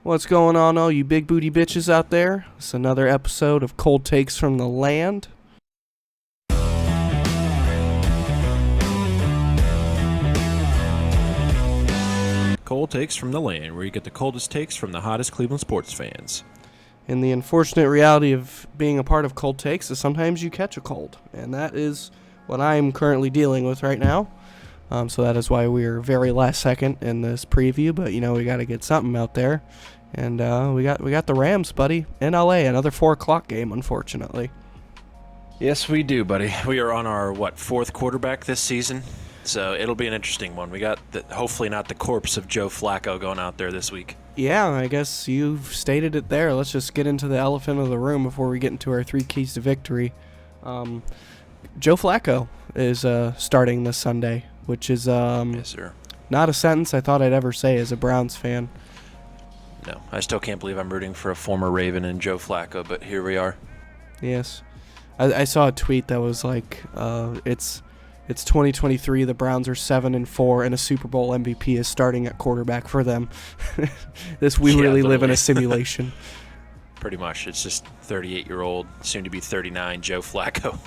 What's going on, all you big booty bitches out there? It's another episode of Cold Takes from the Land. Cold Takes from the Land, where you get the coldest takes from the hottest Cleveland sports fans. And the unfortunate reality of being a part of Cold Takes is sometimes you catch a cold. And that is what I'm currently dealing with right now. So that is why we're very last second in this preview. But, we got to get something out there. And we got the Rams, buddy, in L.A., another 4 o'clock game, unfortunately. Yes, we do, buddy. We are on our, fourth quarterback this season? So it'll be an interesting one. We got, hopefully not the corpse of Joe Flacco going out there this week. Yeah, I guess you've stated it there. Let's just get into the elephant of the room before we get into our 3 keys to victory. Joe Flacco is starting this Sunday, which is yes, sir. Not a sentence I thought I'd ever say as a Browns fan. No, I still can't believe I'm rooting for a former Raven and Joe Flacco, but here we are. Yes. I saw a tweet that was like, it's 2023, the Browns are 7-4, and a Super Bowl MVP is starting at quarterback for them. We really live in a simulation. Pretty much. It's just 38-year-old, soon to be 39, Joe Flacco.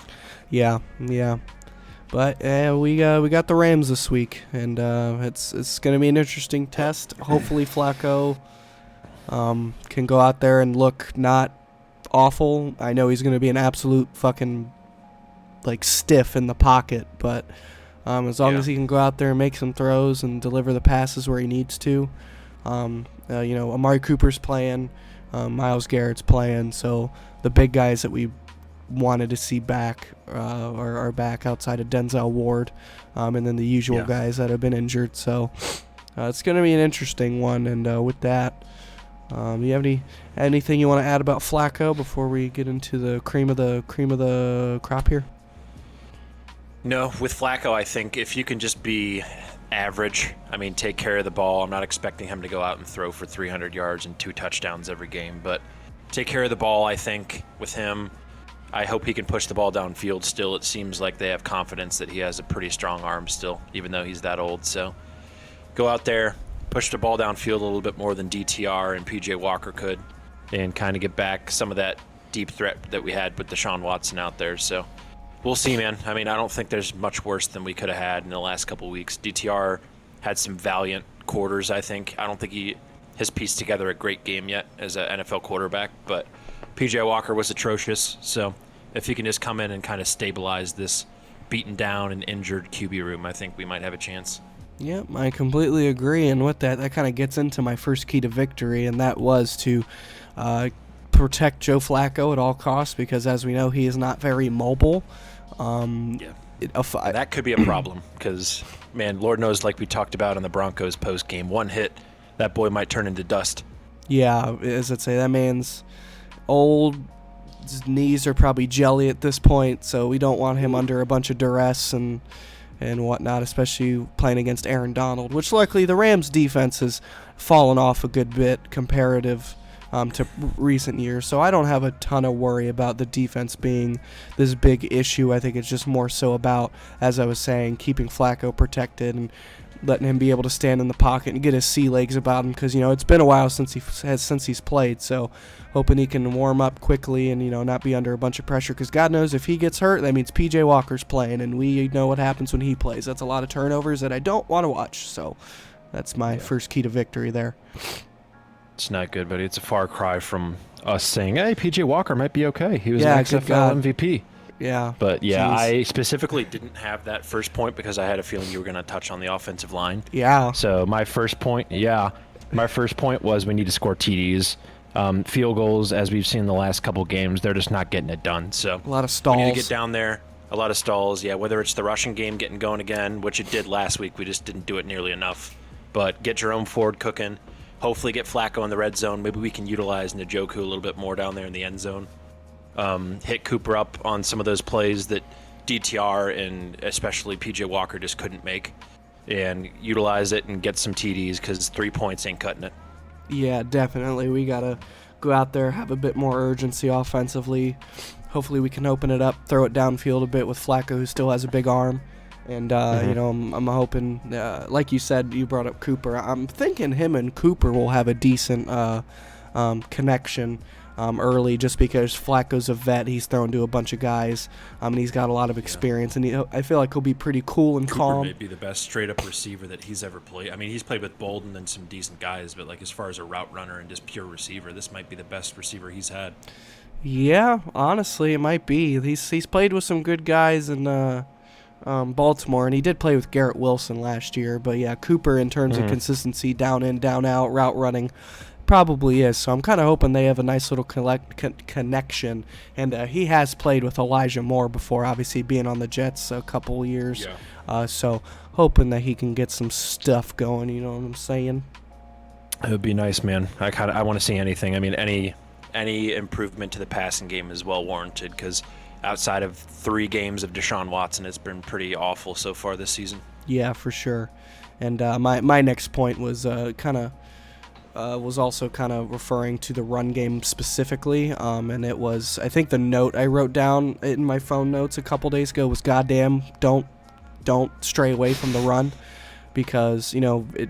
Yeah. But we got the Rams this week, and it's going to be an interesting test. Hopefully Flacco can go out there and look not awful. I know he's going to be an absolute fucking stiff in the pocket, but as long as he can go out there and make some throws and deliver the passes where he needs to. Amari Cooper's playing, Myles Garrett's playing, so the big guys that we wanted to see back are back outside of Denzel Ward, and then the usual guys that have been injured. So it's going to be an interesting one. And with that, you have anything you want to add about Flacco before we get into the cream of the crop here? No, with Flacco, I think if you can just be average, take care of the ball. I'm not expecting him to go out and throw for 300 yards and 2 touchdowns every game, but take care of the ball, I think, with him. I hope he can push the ball downfield still. It seems like they have confidence that he has a pretty strong arm still, even though he's that old. So go out there, push the ball downfield a little bit more than DTR and PJ Walker could, and kind of get back some of that deep threat that we had with Deshaun Watson out there. So we'll see, man. I don't think there's much worse than we could have had in the last couple of weeks. DTR had some valiant quarters, I think. I don't think he has pieced together a great game yet as an NFL quarterback, but PJ Walker was atrocious. So if he can just come in and kind of stabilize this beaten down and injured QB room, I think we might have a chance. Yep, I completely agree. And with that kind of gets into my first key to victory, and that was to protect Joe Flacco at all costs, because as we know, he is not very mobile. That could be a problem because, man, Lord knows, like we talked about in the Broncos post game, one hit, that boy might turn into dust. Yeah, as I'd say, that man's old. His knees are probably jelly at this point, so we don't want him under a bunch of duress and whatnot, especially playing against Aaron Donald, which luckily the Rams' defense has fallen off a good bit comparative to recent years. So I don't have a ton of worry about the defense being this big issue. I think it's just more so about, as I was saying, keeping Flacco protected and letting him be able to stand in the pocket and get his sea legs about him, because it's been a while since he's played. So hoping he can warm up quickly and not be under a bunch of pressure, because God knows if he gets hurt, that means PJ Walker's playing, and we know what happens when he plays. That's a lot of turnovers that I don't want to watch. So that's my first key to victory there. It's not good, buddy. It's a far cry from us saying, hey, PJ Walker might be okay. He was an XFL MVP. Yeah. But, I specifically didn't have that first point because I had a feeling you were going to touch on the offensive line. Yeah. So my first point was we need to score TDs. Field goals, as we've seen in the last couple games, they're just not getting it done. So a lot of stalls. We need to get down there. A lot of stalls, whether it's the rushing game getting going again, which it did last week. We just didn't do it nearly enough. But get Jerome Ford cooking. Hopefully get Flacco in the red zone. Maybe we can utilize Njoku a little bit more down there in the end zone. Hit Cooper up on some of those plays that DTR and especially PJ Walker just couldn't make, and utilize it and get some TDs, because 3 points ain't cutting it. Yeah, definitely. We got to go out there, have a bit more urgency offensively. Hopefully we can open it up, throw it downfield a bit with Flacco, who still has a big arm. And, I'm hoping, like you said, you brought up Cooper. I'm thinking him and Cooper will have a decent connection early, just because Flacco's a vet. He's thrown to a bunch of guys, and he's got a lot of experience. And I feel like he'll be pretty cool and Cooper calm. may be the best straight-up receiver that he's ever played. I mean, he's played with Bolden and some decent guys, but like as far as a route runner and just pure receiver, this might be the best receiver he's had. Yeah, honestly, it might be. He's played with some good guys in Baltimore, and he did play with Garrett Wilson last year. But yeah, Cooper, in terms of consistency, down in, down out, route running, probably is. So I'm kind of hoping they have a nice little connection. And he has played with Elijah Moore before, obviously being on the Jets a couple years. Yeah. So hoping that he can get some stuff going. You know what I'm saying? It would be nice, man. I want to see anything. I mean, any improvement to the passing game is well warranted, because outside of 3 games of Deshaun Watson, it's been pretty awful so far this season. Yeah, for sure. And my next point was also kind of referring to the run game specifically, and it was, I think the note I wrote down in my phone notes a couple days ago was, goddamn, don't stray away from the run, because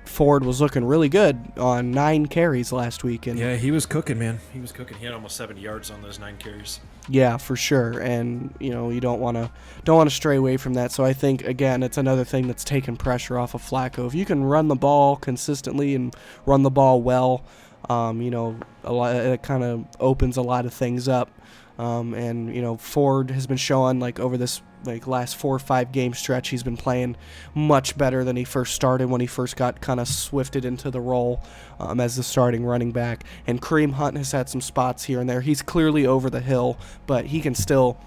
Ford was looking really good on 9 carries last week. And yeah, he was cooking, man. He was cooking. He had almost 70 yards on those 9 carries. Yeah, for sure. And you don't want to stray away from that. So I think, again, it's another thing that's taken pressure off of Flacco. If you can run the ball consistently and run the ball well, it kind of opens a lot of things up. And Ford has been showing, like, over this last 4 or 5 game stretch, he's been playing much better than he first started, when he first got kind of swifted into the role as the starting running back. And Kareem Hunt has had some spots here and there. He's clearly over the hill, but he can still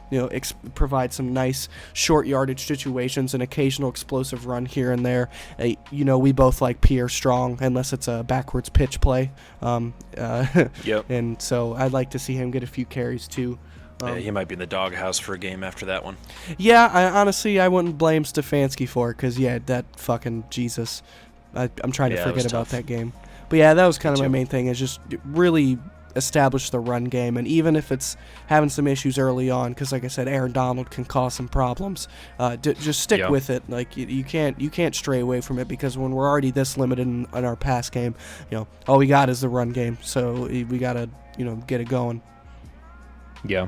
provide some nice short yardage situations, an occasional explosive run here and there. We both like Pierre Strong, unless it's a backwards pitch play. Yep. And so I'd like to see him get a few carries too. He might be in the doghouse for a game after that one. Yeah, I wouldn't blame Stefanski for it, because, that fucking Jesus. I'm trying to forget about that game. But yeah, that was kind of my main thing, is just really establish the run game. And even if it's having some issues early on, because like I said, Aaron Donald can cause some problems, just stick with it. Like, you can't stray away from it, because when we're already this limited in our pass game, all we got is the run game. So we got to get it going. Yeah.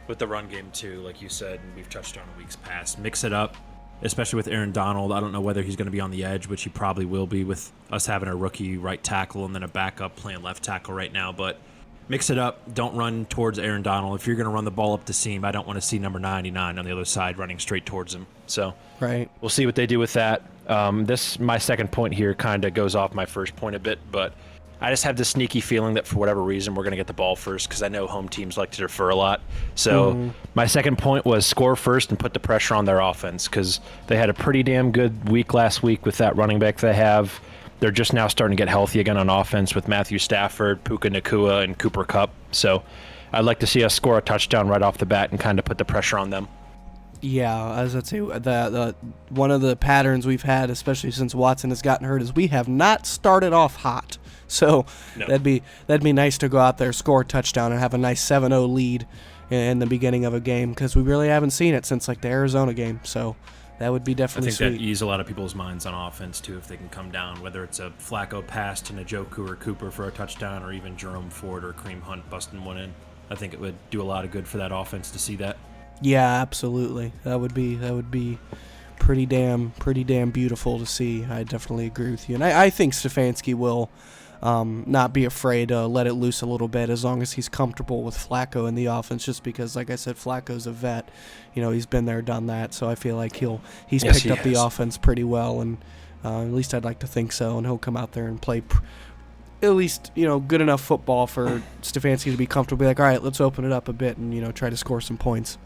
With the run game, too, like you said, and we've touched on in weeks past, mix it up, especially with Aaron Donald. I don't know whether he's going to be on the edge, which he probably will be, with us having a rookie right tackle and then a backup playing left tackle right now. But mix it up. Don't run towards Aaron Donald. If you're going to run the ball up the seam, I don't want to see number 99 on the other side running straight towards him. So right. We'll see what they do with that. My second point here kind of goes off my first point a bit, but I just have this sneaky feeling that for whatever reason we're going to get the ball first, because I know home teams like to defer a lot. So my second point was score first and put the pressure on their offense, because they had a pretty damn good week last week with that running back they have. They're just now starting to get healthy again on offense with Matthew Stafford, Puka Nacua, and Cooper Kupp. So I'd like to see us score a touchdown right off the bat and kind of put the pressure on them. Yeah, as I'd say, the one of the patterns we've had, especially since Watson has gotten hurt, is we have not started off hot. So that'd be nice to go out there, score a touchdown, and have a nice 7-0 lead in the beginning of a game, because we really haven't seen it since the Arizona game. So that would be definitely sweet. I think that ease a lot of people's minds on offense too, if they can come down, whether it's a Flacco pass to Njoku or Cooper for a touchdown, or even Jerome Ford or Kareem Hunt busting one in. I think it would do a lot of good for that offense to see that. Yeah, absolutely. That would be pretty damn beautiful to see. I definitely agree with you, and I think Stefanski will not be afraid to let it loose a little bit, as long as he's comfortable with Flacco in the offense, just because, like I said, Flacco's a vet. He's been there, done that, so I feel like he's picked up the offense pretty well, and at least I'd like to think so, and he'll come out there and play at least, good enough football for Stefanski to be comfortable, be like, all right, let's open it up a bit and, try to score some points.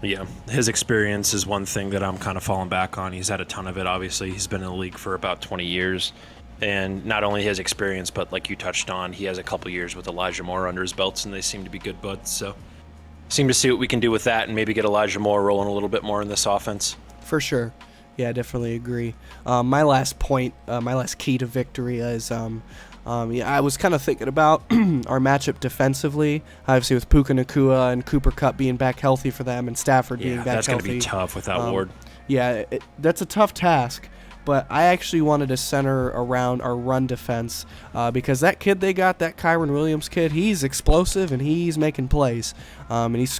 Yeah, his experience is one thing that I'm kind of falling back on. He's had a ton of it, obviously. He's been in the league for about 20 years. And not only his experience, but like you touched on, he has a couple years with Elijah Moore under his belts, and they seem to be good buds. So seem to see what we can do with that and maybe get Elijah Moore rolling a little bit more in this offense. For sure. Yeah, I definitely agree. My last point, my last key to victory is I was kind of thinking about our matchup defensively, obviously with Puka Nacua and Cooper Kupp being back healthy for them, and Stafford being back healthy. That's going to be tough without Ward. Yeah, that's a tough task. But I actually wanted to center around our run defense because that kid they got, that Kyron Williams kid, he's explosive and he's making plays, and he's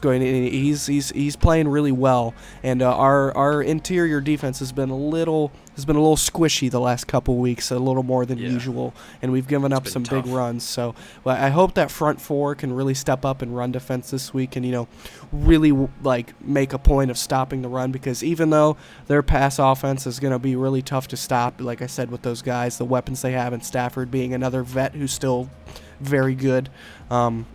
playing really well. And our interior defense has been a little squishy the last couple weeks, a little more than usual, and we've given up some big runs. So I hope that front four can really step up in run defense this week, and really like make a point of stopping the run, because even though their pass offense is going to be really tough to stop, like I said, with those guys, the weapons they have, and Stafford being another vet who's still very good, the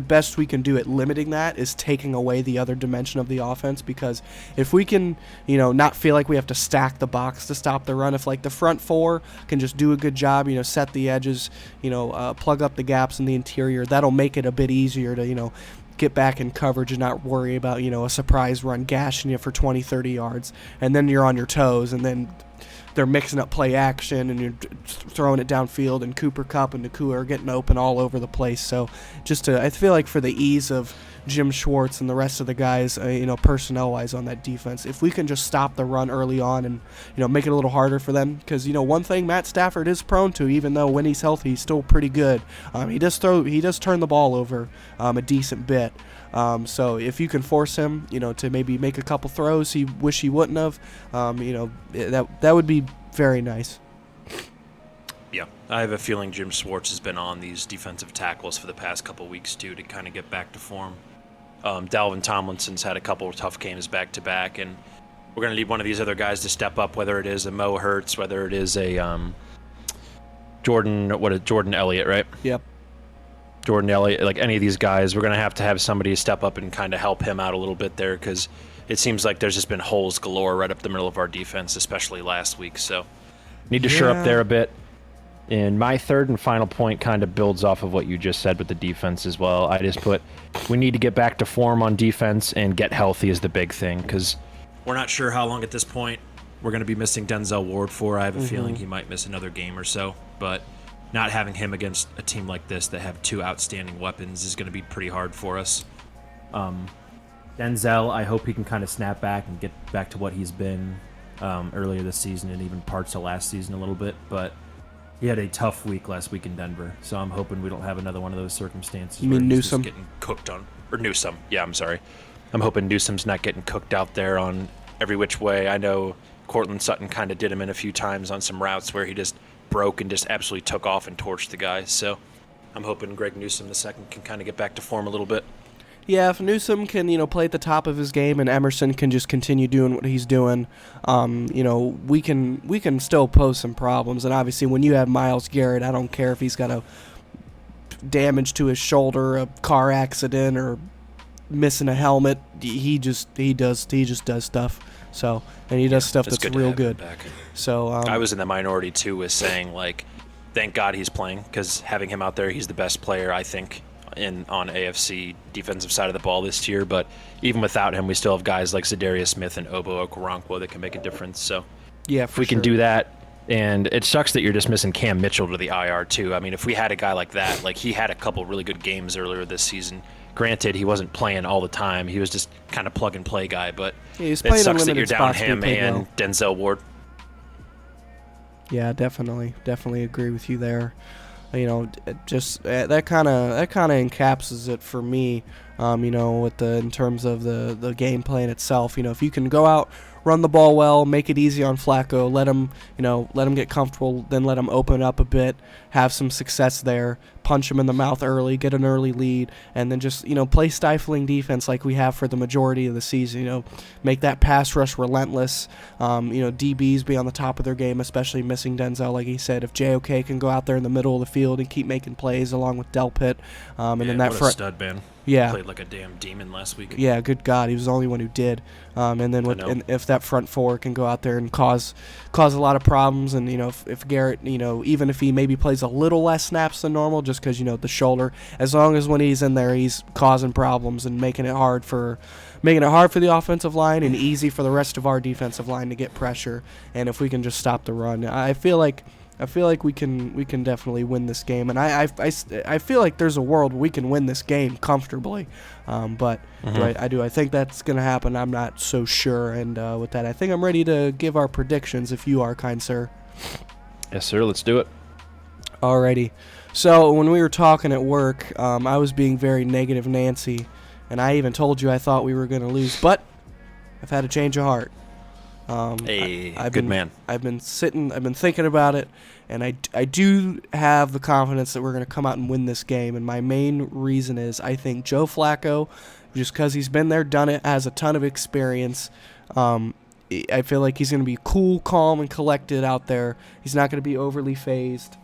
best we can do at limiting that is taking away the other dimension of the offense, because if we can, not feel like we have to stack the box to stop the run, if like the front four can just do a good job, set the edges, plug up the gaps in the interior, that'll make it a bit easier to, get back in coverage and not worry about, a surprise run gashing you for 20, 30 yards, and then you're on your toes, and then they're mixing up play action, and you're throwing it downfield, and Cooper Kupp and Nakua are getting open all over the place. So I feel like for the ease of Jim Schwartz and the rest of the guys, personnel-wise on that defense, if we can just stop the run early on and, make it a little harder for them, because, one thing Matt Stafford is prone to, even though when he's healthy, he's still pretty good. He does turn the ball over a decent bit. So if you can force him, to maybe make a couple throws he wish he wouldn't have, that would be very nice. Yeah, I have a feeling Jim Schwartz has been on these defensive tackles for the past couple weeks too, to kind of get back to form. Dalvin Tomlinson's had a couple of tough games back to back, and we're going to need one of these other guys to step up, whether it is a Mo Hurts, whether it is a Jordan Elliott, right? Yep. Jordan Elliott, like any of these guys, we're going to have somebody step up and kind of help him out a little bit there, because it seems like there's just been holes galore right up the middle of our defense, especially last week. So need to shore up there a bit. And my third and final point kind of builds off of what you just said with the defense as well. I just put, we need to get back to form on defense and get healthy is the big thing, because we're not sure how long at this point we're going to be missing Denzel Ward for. I have a feeling he might miss another game or so, but not having him against a team like this that have two outstanding weapons is going to be pretty hard for us. Denzel, I hope he can kind of snap back and get back to what he's been earlier this season and even parts of last season a little bit, but he had a tough week last week in Denver, so I'm hoping we don't have another one of those circumstances. You mean Newsome? Getting cooked on, or Newsome? Yeah, I'm sorry. I'm hoping Newsome's not getting cooked out there on every which way. I know Cortland Sutton kind of did him in a few times on some routes where he just broke and just absolutely took off and torched the guy. So I'm hoping Greg Newsome II can kind of get back to form a little bit. Yeah, if Newsome can, play at the top of his game, and Emerson can just continue doing what he's doing, we can still pose some problems. And obviously, when you have Myles Garrett, I don't care if he's got a damage to his shoulder, a car accident, or missing a helmet. He just does stuff. So, and he does stuff that's real good. So I was in the minority too, with saying like, thank God he's playing, because having him out there, he's the best player I think on AFC defensive side of the ball this year. But even without him, we still have guys like Zadarius Smith and Obo Okoronkwo that can make a difference. So yeah, if we can do that, and it sucks that you're just missing Cam Mitchell to the IR too. I mean, if we had a guy like that, like he had a couple really good games earlier this season. Granted, he wasn't playing all the time. He was just kind of plug and play guy. But it sucks that you're down him and Denzel Ward. Yeah, definitely agree with you there. Just that kind of encapsulates it for me. In terms of the game plan itself. If you can go out, run the ball well, make it easy on Flacco, let him get comfortable, then let him open up a bit, have some success there, punch him in the mouth early, get an early lead, and then just play stifling defense like we have for the majority of the season. Make that pass rush relentless. DBs be on the top of their game, especially missing Denzel, like he said. If JOK can go out there in the middle of the field and keep making plays along with Delpit, and then that front stud, man. Yeah, played like a damn demon last week. Yeah, good God, he was the only one who did. And then if that front four can go out there and cause a lot of problems, and if Garrett, even if he maybe plays a little less snaps than normal, just because the shoulder, as long as when he's in there he's causing problems and making it hard for the offensive line and easy for the rest of our defensive line to get pressure. And if we can just stop the run, I feel like I feel like we can definitely win this game, and I feel like there's a world where we can win this game comfortably, but I think that's gonna happen. I'm not so sure, and with that, I think I'm ready to give our predictions. If you are, kind sir. Yes, sir. Let's do it. Alrighty. So when we were talking at work, I was being very negative Nancy, and I even told you I thought we were gonna lose, but I've had a change of heart. Man. I've been thinking about it, and I do have the confidence that we're going to come out and win this game. And my main reason is I think Joe Flacco, just because he's been there, done it, has a ton of experience. I feel like he's going to be cool, calm, and collected out there. He's not going to be overly phased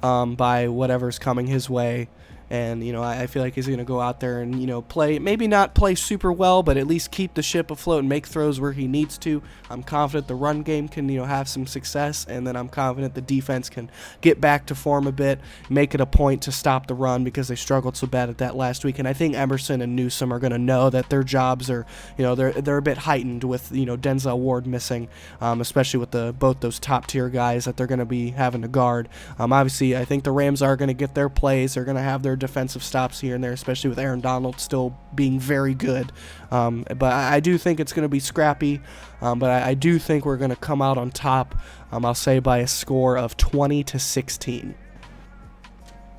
by whatever's coming his way. And, I feel like he's going to go out there and, play, maybe not play super well, but at least keep the ship afloat and make throws where he needs to. I'm confident the run game can, have some success, and then I'm confident the defense can get back to form a bit, make it a point to stop the run because they struggled so bad at that last week. And I think Emerson and Newsome are going to know that their jobs are, they're a bit heightened with, Denzel Ward missing, especially with both those top-tier guys that they're going to be having to guard. Obviously, I think the Rams are going to get their plays. They're going to have their defensive stops here and there, especially with Aaron Donald still being very good. But I do think it's going to be scrappy, but I do think we're going to come out on top, I'll say by a score of 20-16.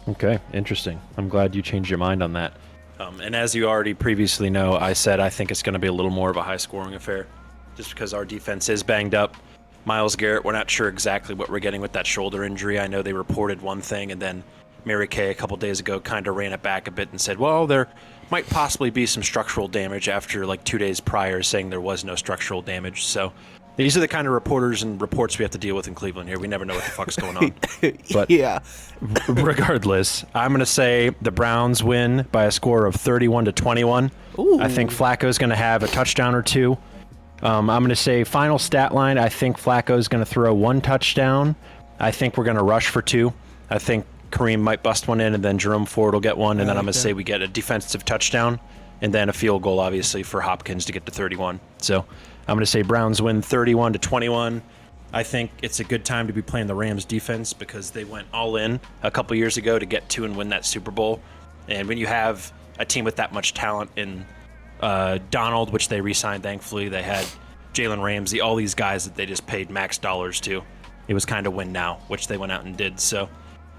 Okay, interesting. I'm glad you changed your mind on that. And as you already previously know, I said I think it's going to be a little more of a high-scoring affair, just because our defense is banged up. Myles Garrett, we're not sure exactly what we're getting with that shoulder injury. I know they reported one thing, and then Mary Kay a couple days ago kind of ran it back a bit and said, well, there might possibly be some structural damage after like 2 days prior saying there was no structural damage. So these are the kind of reporters and reports we have to deal with in Cleveland here. We never know what the fuck's going on. But yeah. Regardless, I'm going to say the Browns win by a score of 31-21. Ooh. I think Flacco's going to have a touchdown or two. I'm going to say final stat line, I think Flacco's going to throw 1 touchdown. I think we're going to rush for 2. I think Kareem might bust one in, and then Jerome Ford will get one, and then I'm going to say we get a defensive touchdown, and then a field goal, obviously, for Hopkins to get to 31. So I'm going to say Browns win 31-21. I think it's a good time to be playing the Rams defense because they went all in a couple years ago to get to and win that Super Bowl. And when you have a team with that much talent in Donald, which they re-signed, thankfully, they had Jalen Ramsey, all these guys that they just paid max dollars to. It was kind of win now, which they went out and did. So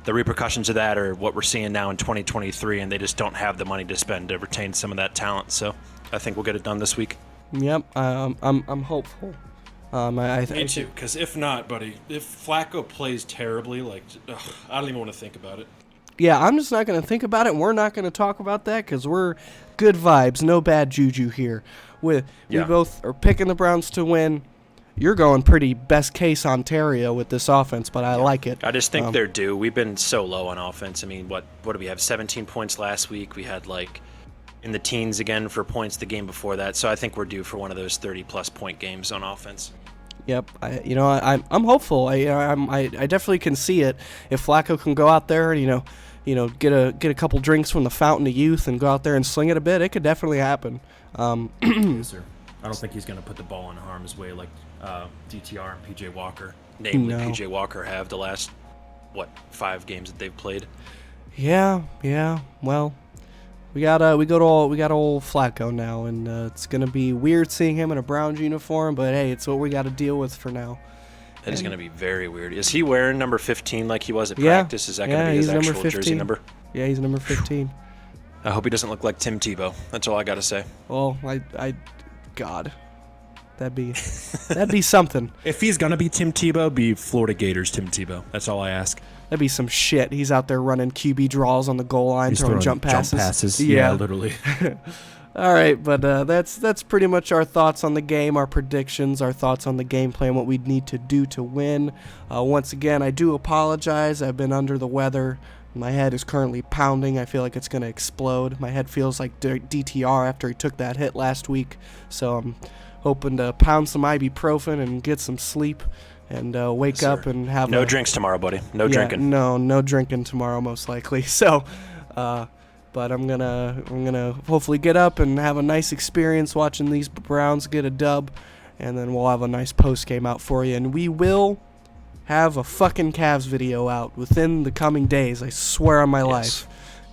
the repercussions of that are what we're seeing now in 2023, and they just don't have the money to spend to retain some of that talent. So I think we'll get it done this week. Yep, I'm hopeful. Me too, because if not, buddy, if Flacco plays terribly, I don't even want to think about it. Yeah, I'm just not going to think about it, and we're not going to talk about that because we're good vibes, no bad juju here. We both are picking the Browns to win. You're going pretty best case Ontario with this offense, but I like it. I just think they're due. We've been so low on offense. I mean, what did we have? 17 points last week. We had in the teens again for points the game before that. So I think we're due for one of those 30-plus point games on offense. Yep, I'm hopeful. I definitely can see it. If Flacco can go out there and get a couple drinks from the fountain of youth and go out there and sling it a bit, it could definitely happen. Yes, sir. I don't think he's going to put the ball in harm's way like DTR and PJ Walker. Namely, PJ Walker have the last 5 games that they've played. Yeah. Well, we got old Flacco now, and it's gonna be weird seeing him in a Browns uniform. But hey, it's what we got to deal with for now. That is gonna be very weird. Is he wearing number 15 like he was at practice? Is that gonna be his actual jersey number? Yeah, he's number 15. I hope he doesn't look like Tim Tebow. That's all I gotta say. Well, God, that'd be something. If he's gonna be Tim Tebow, be Florida Gators Tim Tebow. That's all I ask. That'd be some shit. He's out there running QB draws on the goal line, throwing jump passes. Yeah, literally. All right, but that's pretty much our thoughts on the game, our predictions, our thoughts on the game plan, what we need to do to win. Once again, I do apologize. I've been under the weather. My head is currently pounding. I feel like it's going to explode. My head feels like DTR after he took that hit last week. So I'm hoping to pound some ibuprofen and get some sleep and wake up and have no drinks tomorrow, buddy. No drinking. No drinking tomorrow, most likely. So, but I'm gonna hopefully get up and have a nice experience watching these Browns get a dub, and then we'll have a nice post game out for you, and we will have a fucking Cavs video out within the coming days. I swear on my life.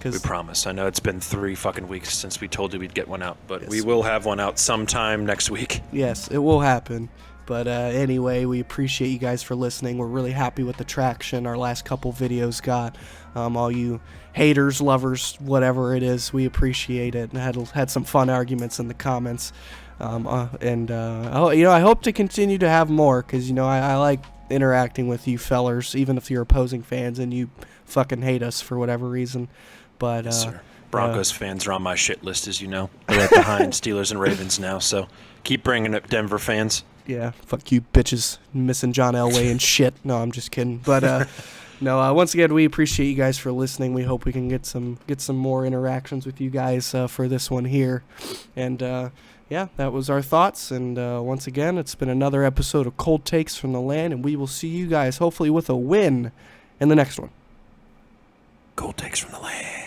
We promise. I know it's been 3 fucking weeks since we told you we'd get one out, but Yes. we will have one out sometime next week. Yes, it will happen. But anyway, we appreciate you guys for listening. We're really happy with the traction our last couple videos got. All you haters, lovers, whatever it is, we appreciate it. And had some fun arguments in the comments. I hope to continue to have more because, I like interacting with you fellers, even if you're opposing fans and you fucking hate us for whatever reason. But Yes, sir. Broncos fans are on my shit list, as you know. They're right behind Steelers and Ravens now, so keep bringing up Denver fans. yeah, fuck you bitches, missing John Elway and shit. No, I'm just kidding. But no, once again, we appreciate you guys for listening. We hope we can get some more interactions with you guys for this one here. And yeah, that was our thoughts. And once again, it's been another episode of Cold Takes from the Land, and we will see you guys hopefully with a win in the next one. Cold Takes from the Land.